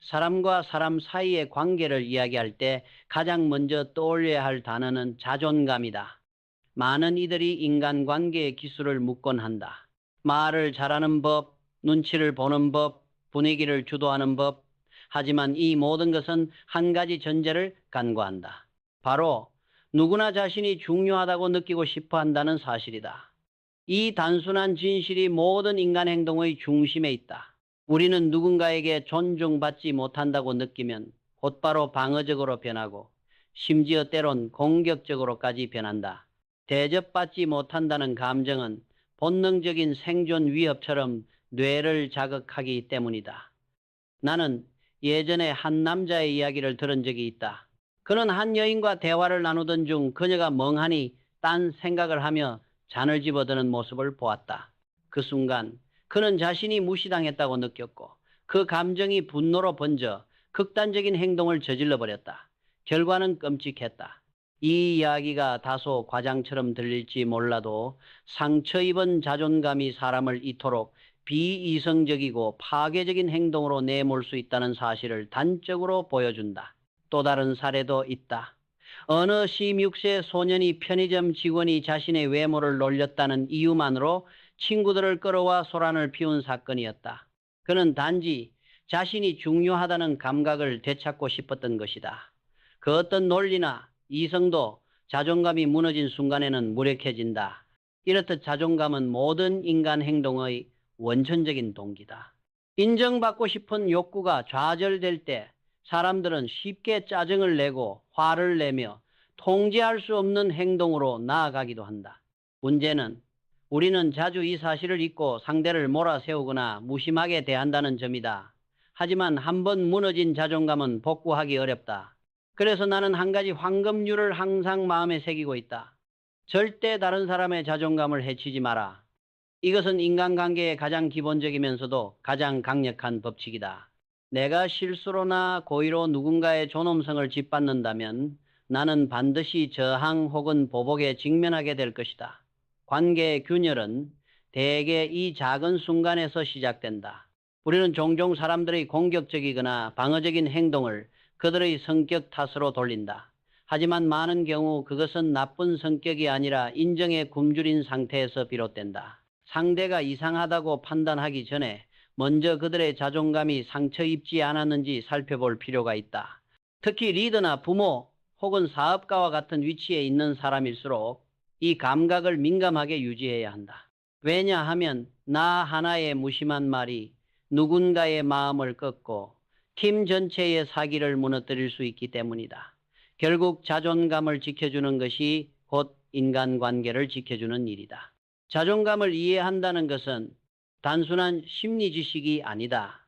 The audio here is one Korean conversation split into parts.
사람과 사람 사이의 관계를 이야기할 때 가장 먼저 떠올려야 할 단어는 자존감이다. 많은 이들이 인간관계의 기술을 묻곤 한다. 말을 잘하는 법, 눈치를 보는 법, 분위기를 주도하는 법. 하지만 이 모든 것은 한 가지 전제를 간과한다. 바로 누구나 자신이 중요하다고 느끼고 싶어 한다는 사실이다. 이 단순한 진실이 모든 인간 행동의 중심에 있다. 우리는 누군가에게 존중받지 못한다고 느끼면 곧바로 방어적으로 변하고 심지어 때론 공격적으로까지 변한다. 대접받지 못한다는 감정은 본능적인 생존 위협처럼 뇌를 자극하기 때문이다. 나는 예전에 한 남자의 이야기를 들은 적이 있다. 그는 한 여인과 대화를 나누던 중 그녀가 멍하니 딴 생각을 하며 잔을 집어드는 모습을 보았다. 그 순간 그는 자신이 무시당했다고 느꼈고 그 감정이 분노로 번져 극단적인 행동을 저질러 버렸다. 결과는 끔찍했다. 이 이야기가 다소 과장처럼 들릴지 몰라도 상처 입은 자존감이 사람을 이토록 비이성적이고 파괴적인 행동으로 내몰 수 있다는 사실을 단적으로 보여준다. 또 다른 사례도 있다. 어느 16세 소년이 편의점 직원이 자신의 외모를 놀렸다는 이유만으로 친구들을 끌어와 소란을 피운 사건이었다. 그는 단지 자신이 중요하다는 감각을 되찾고 싶었던 것이다. 그 어떤 논리나 이성도 자존감이 무너진 순간에는 무력해진다. 이렇듯 자존감은 모든 인간 행동의 원천적인 동기다. 인정받고 싶은 욕구가 좌절될 때 사람들은 쉽게 짜증을 내고 화를 내며 통제할 수 없는 행동으로 나아가기도 한다. 문제는 우리는 자주 이 사실을 잊고 상대를 몰아세우거나 무심하게 대한다는 점이다. 하지만 한번 무너진 자존감은 복구하기 어렵다. 그래서 나는 한 가지 황금률을 항상 마음에 새기고 있다. 절대 다른 사람의 자존감을 해치지 마라. 이것은 인간관계의 가장 기본적이면서도 가장 강력한 법칙이다. 내가 실수로나 고의로 누군가의 존엄성을 짓밟는다면 나는 반드시 저항 혹은 보복에 직면하게 될 것이다. 관계의 균열은 대개 이 작은 순간에서 시작된다. 우리는 종종 사람들의 공격적이거나 방어적인 행동을 그들의 성격 탓으로 돌린다. 하지만 많은 경우 그것은 나쁜 성격이 아니라 인정에 굶주린 상태에서 비롯된다. 상대가 이상하다고 판단하기 전에 먼저 그들의 자존감이 상처 입지 않았는지 살펴볼 필요가 있다. 특히 리더나 부모 혹은 사업가와 같은 위치에 있는 사람일수록 이 감각을 민감하게 유지해야 한다. 왜냐하면 나 하나의 무심한 말이 누군가의 마음을 꺾고 팀 전체의 사기를 무너뜨릴 수 있기 때문이다. 결국 자존감을 지켜주는 것이 곧 인간관계를 지켜주는 일이다. 자존감을 이해한다는 것은 단순한 심리 지식이 아니다.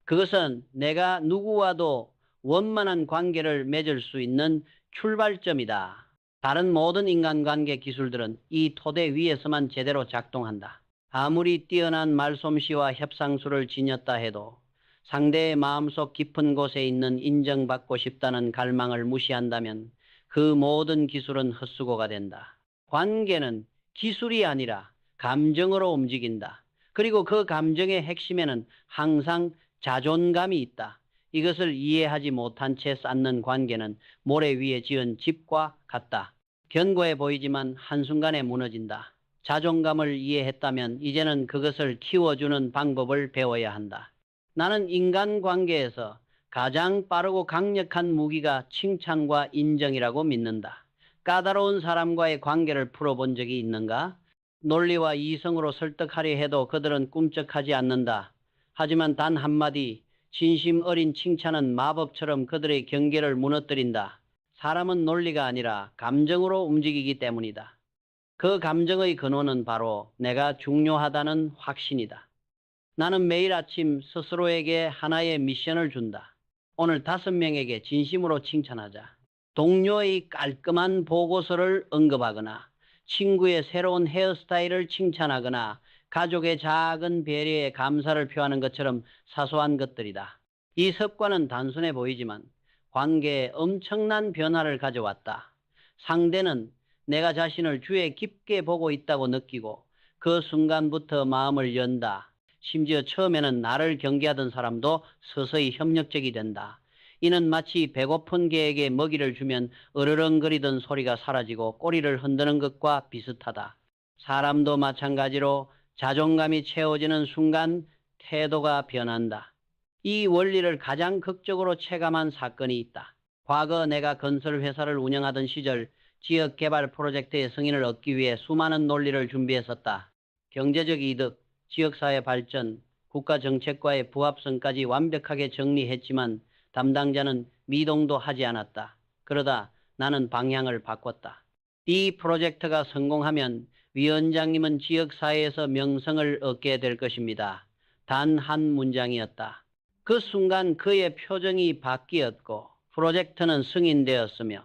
그것은 내가 누구와도 원만한 관계를 맺을 수 있는 출발점이다. 다른 모든 인간관계 기술들은 이 토대 위에서만 제대로 작동한다. 아무리 뛰어난 말솜씨와 협상술을 지녔다 해도 상대의 마음속 깊은 곳에 있는 인정받고 싶다는 갈망을 무시한다면 그 모든 기술은 헛수고가 된다. 관계는 기술이 아니라 감정으로 움직인다. 그리고 그 감정의 핵심에는 항상 자존감이 있다. 이것을 이해하지 못한 채 쌓는 관계는 모래 위에 지은 집과 같다. 견고해 보이지만 한순간에 무너진다. 자존감을 이해했다면 이제는 그것을 키워주는 방법을 배워야 한다. 나는 인간관계에서 가장 빠르고 강력한 무기가 칭찬과 인정이라고 믿는다. 까다로운 사람과의 관계를 풀어본 적이 있는가? 논리와 이성으로 설득하려 해도 그들은 꿈쩍하지 않는다. 하지만 단 한마디 진심 어린 칭찬은 마법처럼 그들의 경계를 무너뜨린다. 사람은 논리가 아니라 감정으로 움직이기 때문이다. 그 감정의 근원은 바로 내가 중요하다는 확신이다. 나는 매일 아침 스스로에게 하나의 미션을 준다. 오늘 5명에게 진심으로 칭찬하자. 동료의 깔끔한 보고서를 언급하거나 친구의 새로운 헤어스타일을 칭찬하거나 가족의 작은 배려에 감사를 표하는 것처럼 사소한 것들이다. 이 습관은 단순해 보이지만 관계에 엄청난 변화를 가져왔다. 상대는 내가 자신을 주에 깊게 보고 있다고 느끼고 그 순간부터 마음을 연다. 심지어 처음에는 나를 경계하던 사람도 서서히 협력적이 된다. 이는 마치 배고픈 개에게 먹이를 주면 으르렁거리던 소리가 사라지고 꼬리를 흔드는 것과 비슷하다. 사람도 마찬가지로 자존감이 채워지는 순간 태도가 변한다. 이 원리를 가장 극적으로 체감한 사건이 있다. 과거 내가 건설회사를 운영하던 시절 지역개발 프로젝트의 승인을 얻기 위해 수많은 논리를 준비했었다. 경제적 이득, 지역사회 발전, 국가 정책과의 부합성까지 완벽하게 정리했지만 담당자는 미동도 하지 않았다. 그러다 나는 방향을 바꿨다. 이 프로젝트가 성공하면 위원장님은 지역사회에서 명성을 얻게 될 것입니다. 단 한 문장이었다. 그 순간 그의 표정이 바뀌었고 프로젝트는 승인되었으며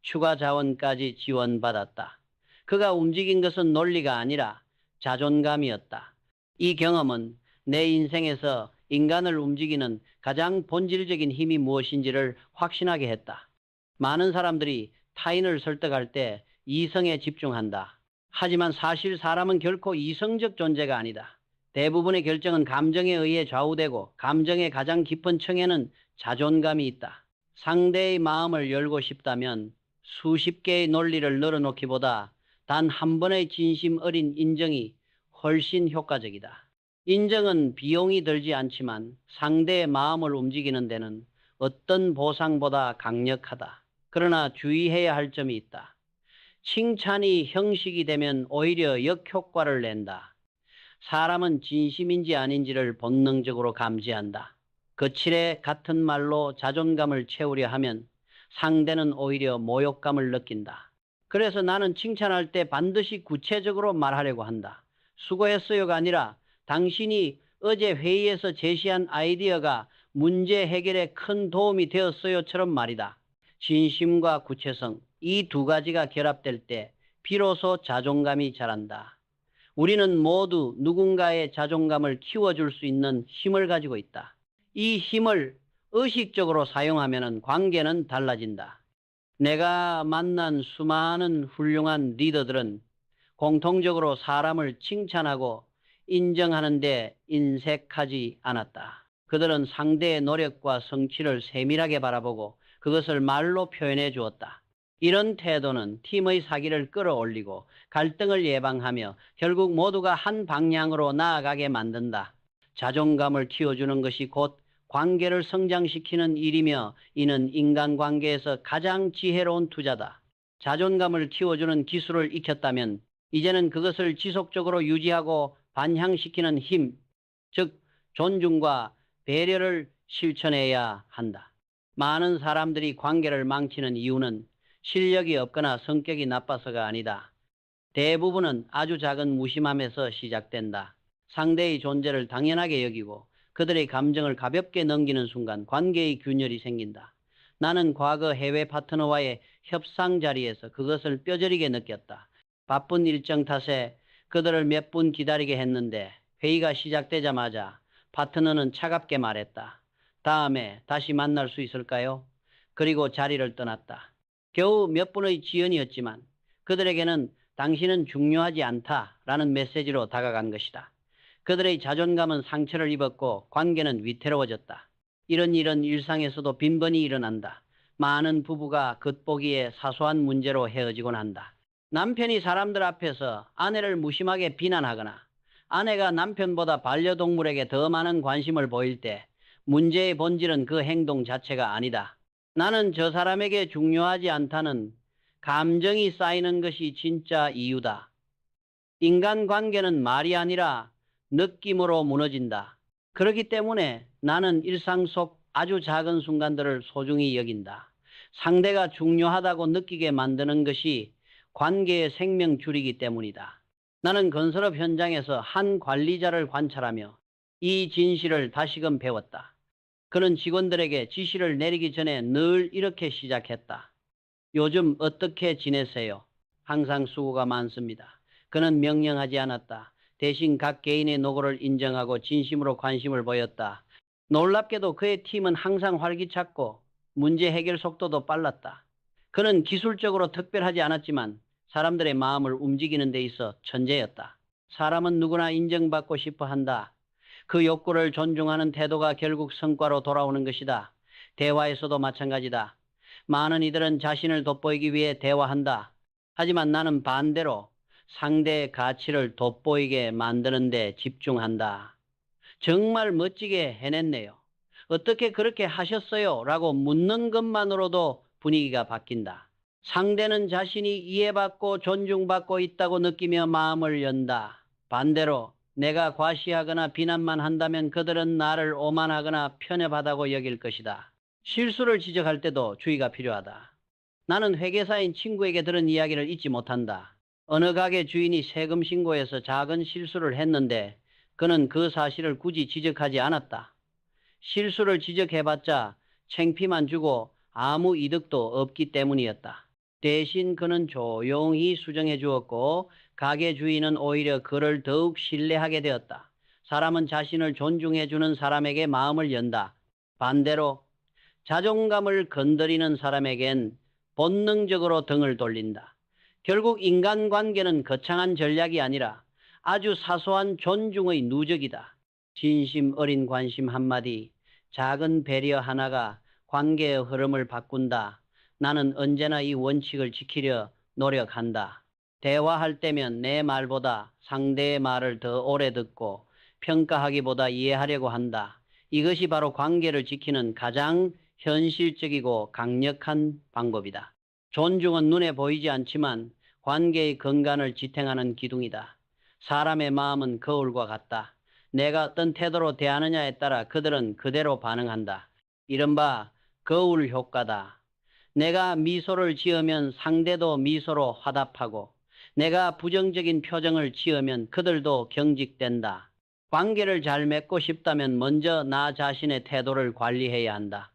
추가 자원까지 지원받았다. 그가 움직인 것은 논리가 아니라 자존감이었다. 이 경험은 내 인생에서 인간을 움직이는 가장 본질적인 힘이 무엇인지를 확신하게 했다. 많은 사람들이 타인을 설득할 때 이성에 집중한다. 하지만 사실 사람은 결코 이성적 존재가 아니다. 대부분의 결정은 감정에 의해 좌우되고 감정의 가장 깊은 층에는 자존감이 있다. 상대의 마음을 열고 싶다면 수십 개의 논리를 늘어놓기보다 단 한 번의 진심 어린 인정이 훨씬 효과적이다. 인정은 비용이 들지 않지만 상대의 마음을 움직이는 데는 어떤 보상보다 강력하다. 그러나 주의해야 할 점이 있다. 칭찬이 형식이 되면 오히려 역효과를 낸다. 사람은 진심인지 아닌지를 본능적으로 감지한다. 거칠에 같은 말로 자존감을 채우려 하면 상대는 오히려 모욕감을 느낀다. 그래서 나는 칭찬할 때 반드시 구체적으로 말하려고 한다. 수고했어요가 아니라 당신이 어제 회의에서 제시한 아이디어가 문제 해결에 큰 도움이 되었어요처럼 말이다. 진심과 구체성, 이 두 가지가 결합될 때 비로소 자존감이 자란다. 우리는 모두 누군가의 자존감을 키워줄 수 있는 힘을 가지고 있다. 이 힘을 의식적으로 사용하면 관계는 달라진다. 내가 만난 수많은 훌륭한 리더들은 공통적으로 사람을 칭찬하고 인정하는 데 인색하지 않았다. 그들은 상대의 노력과 성취를 세밀하게 바라보고 그것을 말로 표현해 주었다. 이런 태도는 팀의 사기를 끌어올리고 갈등을 예방하며 결국 모두가 한 방향으로 나아가게 만든다. 자존감을 키워주는 것이 곧 관계를 성장시키는 일이며 이는 인간관계에서 가장 지혜로운 투자다. 자존감을 키워주는 기술을 익혔다면 이제는 그것을 지속적으로 유지하고 반향시키는 힘, 즉 존중과 배려를 실천해야 한다. 많은 사람들이 관계를 망치는 이유는 실력이 없거나 성격이 나빠서가 아니다. 대부분은 아주 작은 무심함에서 시작된다. 상대의 존재를 당연하게 여기고 그들의 감정을 가볍게 넘기는 순간 관계의 균열이 생긴다. 나는 과거 해외 파트너와의 협상 자리에서 그것을 뼈저리게 느꼈다. 바쁜 일정 탓에 그들을 몇 분 기다리게 했는데 회의가 시작되자마자 파트너는 차갑게 말했다. 다음에 다시 만날 수 있을까요? 그리고 자리를 떠났다. 겨우 몇 분의 지연이었지만 그들에게는 당신은 중요하지 않다라는 메시지로 다가간 것이다. 그들의 자존감은 상처를 입었고 관계는 위태로워졌다. 이런 일은 일상에서도 빈번히 일어난다. 많은 부부가 겉보기에 사소한 문제로 헤어지곤 한다. 남편이 사람들 앞에서 아내를 무심하게 비난하거나 아내가 남편보다 반려동물에게 더 많은 관심을 보일 때 문제의 본질은 그 행동 자체가 아니다. 나는 저 사람에게 중요하지 않다는 감정이 쌓이는 것이 진짜 이유다. 인간관계는 말이 아니라 느낌으로 무너진다. 그렇기 때문에 나는 일상 속 아주 작은 순간들을 소중히 여긴다. 상대가 중요하다고 느끼게 만드는 것이 관계의 생명줄이기 때문이다. 나는 건설업 현장에서 한 관리자를 관찰하며 이 진실을 다시금 배웠다. 그는 직원들에게 지시를 내리기 전에 늘 이렇게 시작했다. 요즘 어떻게 지내세요? 항상 수고가 많습니다. 그는 명령하지 않았다. 대신 각 개인의 노고를 인정하고 진심으로 관심을 보였다. 놀랍게도 그의 팀은 항상 활기찼고 문제 해결 속도도 빨랐다. 그는 기술적으로 특별하지 않았지만 사람들의 마음을 움직이는 데 있어 천재였다. 사람은 누구나 인정받고 싶어 한다. 그 욕구를 존중하는 태도가 결국 성과로 돌아오는 것이다. 대화에서도 마찬가지다. 많은 이들은 자신을 돋보이기 위해 대화한다. 하지만 나는 반대로 상대의 가치를 돋보이게 만드는 데 집중한다. 정말 멋지게 해냈네요. 어떻게 그렇게 하셨어요? 라고 묻는 것만으로도 분위기가 바뀐다. 상대는 자신이 이해받고 존중받고 있다고 느끼며 마음을 연다. 반대로 내가 과시하거나 비난만 한다면 그들은 나를 오만하거나 편협하다고 여길 것이다. 실수를 지적할 때도 주의가 필요하다. 나는 회계사인 친구에게 들은 이야기를 잊지 못한다. 어느 가게 주인이 세금 신고에서 작은 실수를 했는데 그는 그 사실을 굳이 지적하지 않았다. 실수를 지적해봤자 창피만 주고 아무 이득도 없기 때문이었다. 대신 그는 조용히 수정해 주었고 가게 주인은 오히려 그를 더욱 신뢰하게 되었다. 사람은 자신을 존중해 주는 사람에게 마음을 연다. 반대로 자존감을 건드리는 사람에겐 본능적으로 등을 돌린다. 결국 인간관계는 거창한 전략이 아니라 아주 사소한 존중의 누적이다. 진심 어린 관심 한마디, 작은 배려 하나가 관계의 흐름을 바꾼다. 나는 언제나 이 원칙을 지키려 노력한다. 대화할 때면 내 말보다 상대의 말을 더 오래 듣고 평가하기보다 이해하려고 한다. 이것이 바로 관계를 지키는 가장 현실적이고 강력한 방법이다. 존중은 눈에 보이지 않지만 관계의 건강을 지탱하는 기둥이다. 사람의 마음은 거울과 같다. 내가 어떤 태도로 대하느냐에 따라 그들은 그대로 반응한다. 이른바 거울 효과다. 내가 미소를 지으면 상대도 미소로 화답하고 내가 부정적인 표정을 지으면 그들도 경직된다. 관계를 잘 맺고 싶다면 먼저 나 자신의 태도를 관리해야 한다.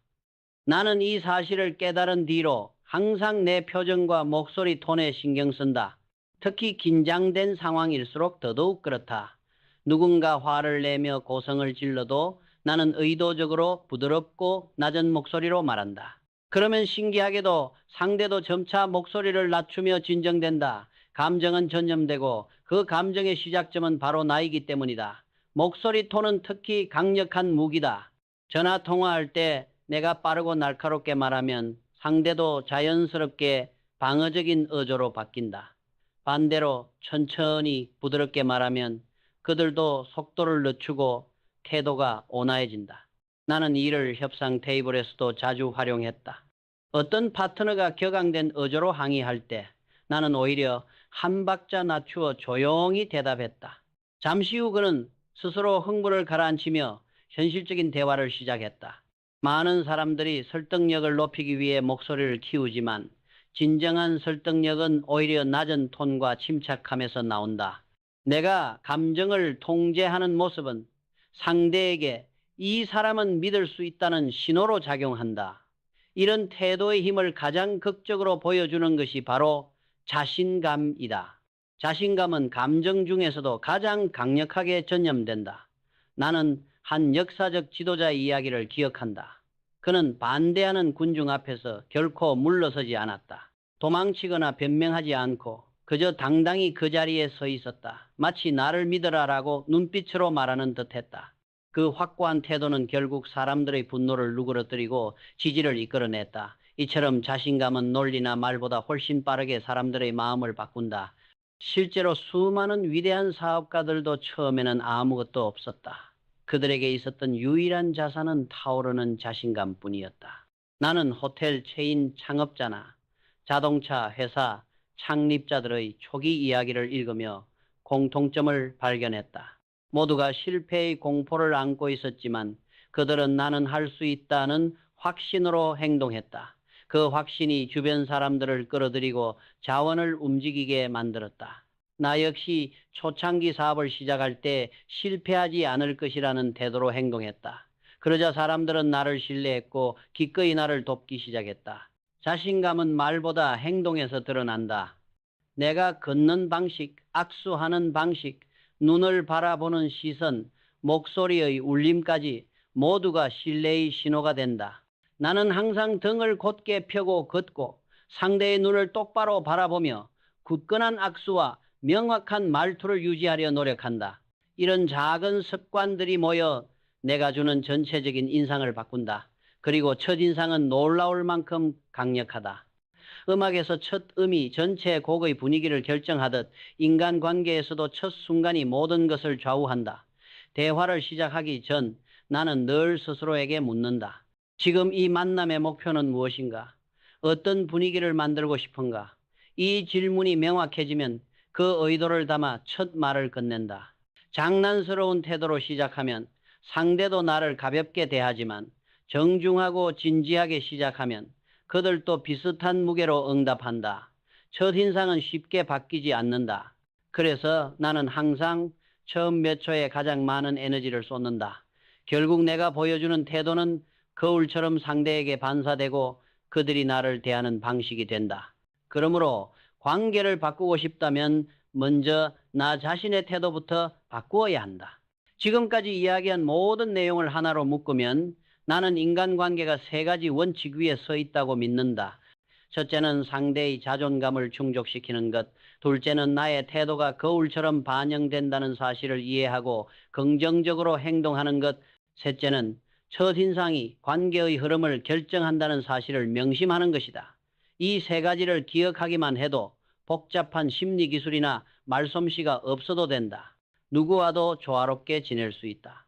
나는 이 사실을 깨달은 뒤로 항상 내 표정과 목소리 톤에 신경 쓴다. 특히 긴장된 상황일수록 더더욱 그렇다. 누군가 화를 내며 고성을 질러도 나는 의도적으로 부드럽고 낮은 목소리로 말한다. 그러면 신기하게도 상대도 점차 목소리를 낮추며 진정된다. 감정은 전염되고 그 감정의 시작점은 바로 나이기 때문이다. 목소리 톤은 특히 강력한 무기다. 전화 통화할 때 내가 빠르고 날카롭게 말하면 상대도 자연스럽게 방어적인 어조로 바뀐다. 반대로 천천히 부드럽게 말하면 그들도 속도를 늦추고 태도가 온화해진다. 나는 이를 협상 테이블에서도 자주 활용했다. 어떤 파트너가 격앙된 어조로 항의할 때 나는 오히려 한 박자 낮추어 조용히 대답했다. 잠시 후 그는 스스로 흥분을 가라앉히며 현실적인 대화를 시작했다. 많은 사람들이 설득력을 높이기 위해 목소리를 키우지만 진정한 설득력은 오히려 낮은 톤과 침착함에서 나온다. 내가 감정을 통제하는 모습은 상대에게 이 사람은 믿을 수 있다는 신호로 작용한다. 이런 태도의 힘을 가장 극적으로 보여주는 것이 바로 자신감이다. 자신감은 감정 중에서도 가장 강력하게 전염된다. 나는 한 역사적 지도자의 이야기를 기억한다. 그는 반대하는 군중 앞에서 결코 물러서지 않았다. 도망치거나 변명하지 않고 그저 당당히 그 자리에 서 있었다. 마치 나를 믿으라라고 눈빛으로 말하는 듯했다. 그 확고한 태도는 결국 사람들의 분노를 누그러뜨리고 지지를 이끌어냈다. 이처럼 자신감은 논리나 말보다 훨씬 빠르게 사람들의 마음을 바꾼다. 실제로 수많은 위대한 사업가들도 처음에는 아무것도 없었다. 그들에게 있었던 유일한 자산은 타오르는 자신감뿐이었다. 나는 호텔 체인 창업자나 자동차 회사 창립자들의 초기 이야기를 읽으며 공통점을 발견했다. 모두가 실패의 공포를 안고 있었지만 그들은 나는 할 수 있다는 확신으로 행동했다. 그 확신이 주변 사람들을 끌어들이고 자원을 움직이게 만들었다. 나 역시 초창기 사업을 시작할 때 실패하지 않을 것이라는 태도로 행동했다. 그러자 사람들은 나를 신뢰했고 기꺼이 나를 돕기 시작했다. 자신감은 말보다 행동에서 드러난다. 내가 걷는 방식, 악수하는 방식, 눈을 바라보는 시선, 목소리의 울림까지 모두가 신뢰의 신호가 된다. 나는 항상 등을 곧게 펴고 걷고 상대의 눈을 똑바로 바라보며 굳건한 악수와 명확한 말투를 유지하려 노력한다. 이런 작은 습관들이 모여 내가 주는 전체적인 인상을 바꾼다. 그리고 첫인상은 놀라울 만큼 강력하다. 음악에서 첫 음이 전체 곡의 분위기를 결정하듯 인간관계에서도 첫 순간이 모든 것을 좌우한다. 대화를 시작하기 전 나는 늘 스스로에게 묻는다. 지금 이 만남의 목표는 무엇인가? 어떤 분위기를 만들고 싶은가? 이 질문이 명확해지면 그 의도를 담아 첫 말을 건넨다. 장난스러운 태도로 시작하면 상대도 나를 가볍게 대하지만 정중하고 진지하게 시작하면 그들도 비슷한 무게로 응답한다. 첫인상은 쉽게 바뀌지 않는다. 그래서 나는 항상 처음 몇 초에 가장 많은 에너지를 쏟는다. 결국 내가 보여주는 태도는 거울처럼 상대에게 반사되고 그들이 나를 대하는 방식이 된다. 그러므로 관계를 바꾸고 싶다면 먼저 나 자신의 태도부터 바꾸어야 한다. 지금까지 이야기한 모든 내용을 하나로 묶으면 나는 인간관계가 세 가지 원칙 위에 서 있다고 믿는다. 첫째는 상대의 자존감을 충족시키는 것. 둘째는 나의 태도가 거울처럼 반영된다는 사실을 이해하고 긍정적으로 행동하는 것. 셋째는 첫인상이 관계의 흐름을 결정한다는 사실을 명심하는 것이다. 이 세 가지를 기억하기만 해도 복잡한 심리 기술이나 말솜씨가 없어도 된다. 누구와도 조화롭게 지낼 수 있다.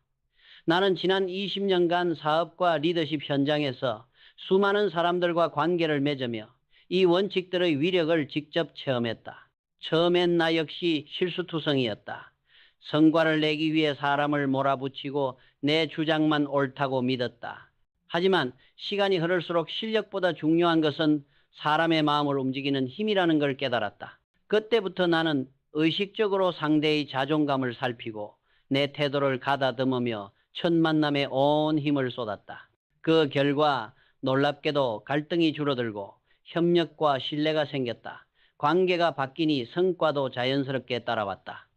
나는 지난 20년간 사업과 리더십 현장에서 수많은 사람들과 관계를 맺으며 이 원칙들의 위력을 직접 체험했다. 처음엔 나 역시 실수투성이었다. 성과를 내기 위해 사람을 몰아붙이고 내 주장만 옳다고 믿었다. 하지만 시간이 흐를수록 실력보다 중요한 것은 사람의 마음을 움직이는 힘이라는 걸 깨달았다. 그때부터 나는 의식적으로 상대의 자존감을 살피고 내 태도를 가다듬으며 첫 만남에 온 힘을 쏟았다. 그 결과 놀랍게도 갈등이 줄어들고 협력과 신뢰가 생겼다. 관계가 바뀌니 성과도 자연스럽게 따라왔다.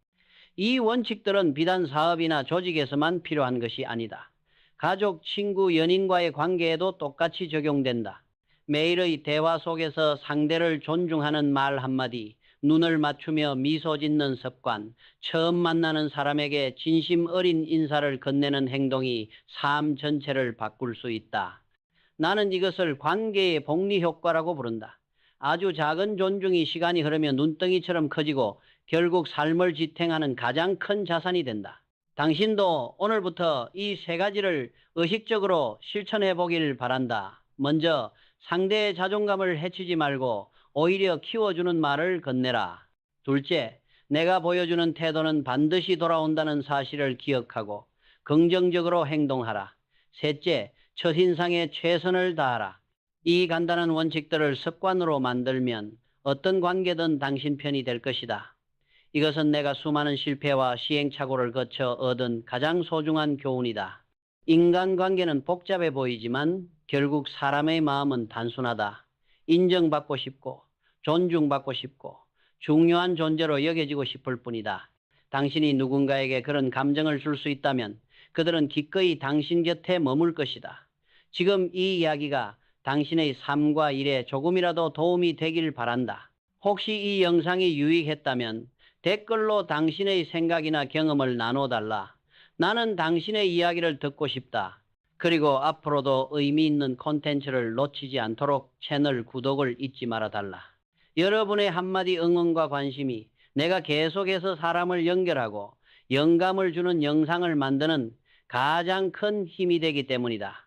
이 원칙들은 비단 사업이나 조직에서만 필요한 것이 아니다. 가족, 친구, 연인과의 관계에도 똑같이 적용된다. 매일의 대화 속에서 상대를 존중하는 말 한마디, 눈을 맞추며 미소 짓는 습관, 처음 만나는 사람에게 진심 어린 인사를 건네는 행동이 삶 전체를 바꿀 수 있다. 나는 이것을 관계의 복리 효과라고 부른다. 아주 작은 존중이 시간이 흐르며 눈덩이처럼 커지고 결국 삶을 지탱하는 가장 큰 자산이 된다. 당신도 오늘부터 이 세 가지를 의식적으로 실천해 보길 바란다. 먼저 상대의 자존감을 해치지 말고 오히려 키워주는 말을 건네라. 둘째, 내가 보여주는 태도는 반드시 돌아온다는 사실을 기억하고 긍정적으로 행동하라. 셋째, 첫인상에 최선을 다하라. 이 간단한 원칙들을 습관으로 만들면 어떤 관계든 당신 편이 될 것이다. 이것은 내가 수많은 실패와 시행착오를 거쳐 얻은 가장 소중한 교훈이다. 인간관계는 복잡해 보이지만 결국 사람의 마음은 단순하다. 인정받고 싶고 존중받고 싶고 중요한 존재로 여겨지고 싶을 뿐이다. 당신이 누군가에게 그런 감정을 줄 수 있다면 그들은 기꺼이 당신 곁에 머물 것이다. 지금 이 이야기가 당신의 삶과 일에 조금이라도 도움이 되길 바란다. 혹시 이 영상이 유익했다면 댓글로 당신의 생각이나 경험을 나눠달라. 나는 당신의 이야기를 듣고 싶다. 그리고 앞으로도 의미 있는 콘텐츠를 놓치지 않도록 채널 구독을 잊지 말아달라. 여러분의 한마디 응원과 관심이 내가 계속해서 사람을 연결하고 영감을 주는 영상을 만드는 가장 큰 힘이 되기 때문이다.